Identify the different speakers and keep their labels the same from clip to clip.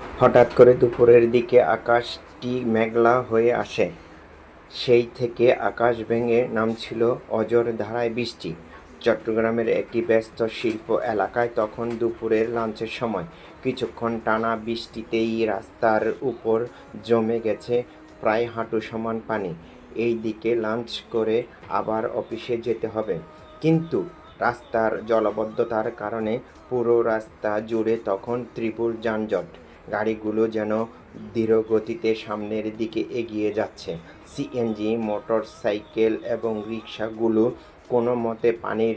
Speaker 1: হঠাৎ করে দুপুরের দিকে আকাশটি মেঘলা হয়ে আসে। সেই থেকে আকাশ ভেঙে নামছিল অঝোর ধারায় বৃষ্টি। চট্টগ্রামের একটি ব্যস্ত শিল্প এলাকায় তখন দুপুরের লাঞ্চের সময়। কিছুক্ষণ টানা বৃষ্টিতেই রাস্তার উপর জমে গেছে প্রায় হাঁটু সমান পানি। এই দিকে লাঞ্চ করে আবার অফিসে যেতে হবে, কিন্তু রাস্তার জলাবদ্ধতার কারণে পুরো রাস্তা জুড়ে তখন তীব্র যানজট। গাড়িগুলো যেন ধীরগতিতে সামনের দিকে এগিয়ে যাচ্ছে। সিএনজি, মোটরসাইকেল এবং রিকশাগুলো কোনো মতে পানির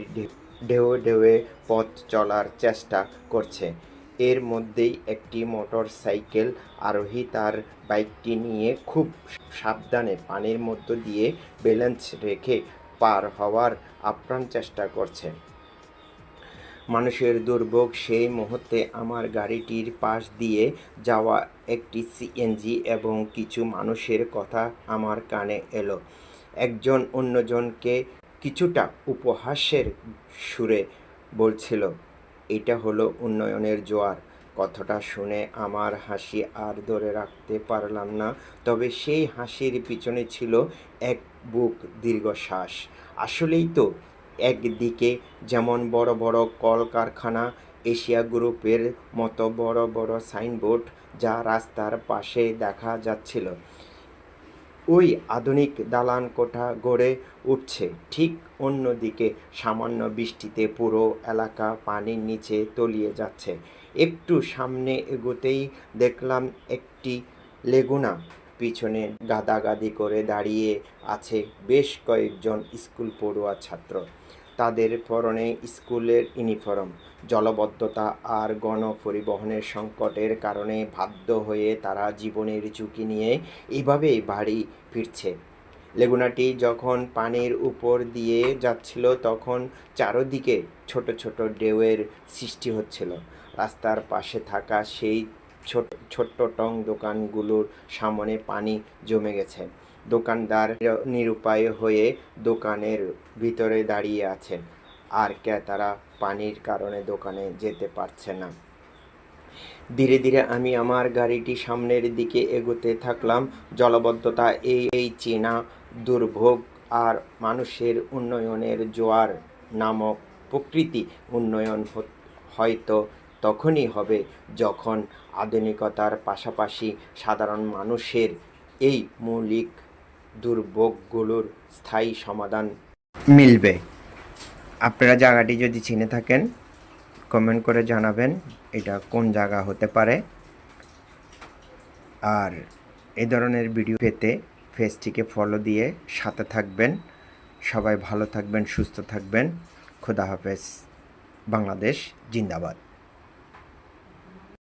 Speaker 1: ঢেউয়ে ঢেউয়ে পথ চলার চেষ্টা করছে। এর মধ্যেই একটি মোটরসাইকেল আরোহী তার বাইকটি নিয়ে খুব সাবধানে পানির মধ্য দিয়ে ব্যালেন্স রেখে পার হওয়ার আপ্রাণ চেষ্টা করছে। মানুষের দুর্ভোগ সেই মুহূর্তে আমার গাড়িটির পাশ দিয়ে যাওয়া একটি সিএনজি এবং কিছু মানুষের কথা আমার কানে এলো। একজন অন্যজনকে কিছুটা উপহাসের সুরে বলছিল, এটা হলো উন্নয়নের জোয়ার। কথাটা শুনে আমার হাসি আর ধরে রাখতে পারলাম না, তবে সেই হাসির পিছনে ছিল এক বুক দীর্ঘশ্বাস। আসলেই তো, একদিকে যেমন বড় বড় কলকারখানা, এশিয়া গ্রুপের মতো বড় বড় সাইনবোর্ড যা রাস্তার পাশে দেখা যাচ্ছিল, ওই আধুনিক দালান কোঠা গড়ে উঠছে, ঠিক অন্যদিকে সামান্য বৃষ্টিতে পুরো এলাকা পানির নিচে তলিয়ে যাচ্ছে। একটু সামনে এগোতেই দেখলাম একটি লেগুনা, পিছনে গাদাগাদি করে দাঁড়িয়ে আছে বেশ কয়েকজন স্কুল পড়ুয়া ছাত্র। তাদের পরনে স্কুলের ইউনিফর্ম। জলাবদ্ধতা আর গণপরিবহনের সংকটের কারণে বাধ্য হয়ে তারা জীবনের ঝুঁকি নিয়ে এভাবেই বাড়ি ফিরছে। লেগুনাটি যখন পানির উপর দিয়ে যাচ্ছিল তখন চারদিকে ছোট ছোট ঢেউয়ের সৃষ্টি হচ্ছিল। রাস্তার পাশে থাকা সেই ছোট্ট টং দোকানগুলোর সামনে পানি জমে গেছে। দোকানদার নিরুপায় হয়ে দোকানের ভিতরে দাঁড়িয়ে আছেন, আর ক্রেতারা পানির কারণে দোকানে যেতে পারছে না। ধীরে ধীরে আমি আমার গাড়িটি সামনের দিকে এগোতে থাকলাম। জলাবদ্ধতা, এই চেনা দুর্ভোগ আর মানুষের উন্নয়নের জোয়ার নামক প্রকৃতি উন্নয়ন হয়তো তখনই হবে যখন আধুনিকতার পাশাপাশি সাধারণ মানুষের এই মৌলিক দুর্ভোগগুলোর স্থায়ী সমাধান মিলবে। আপনারা জায়গাটি যদি চিনে থাকেন কমেন্ট করে জানাবেন এটা কোন জায়গা হতে পারে। আর এই ধরনের ভিডিও পেতে পেজটিকে ফলো দিয়ে সাথে থাকবেন। সবাই ভালো থাকবেন, সুস্থ থাকবেন। খোদা হাফেজ। বাংলাদেশ জিন্দাবাদ।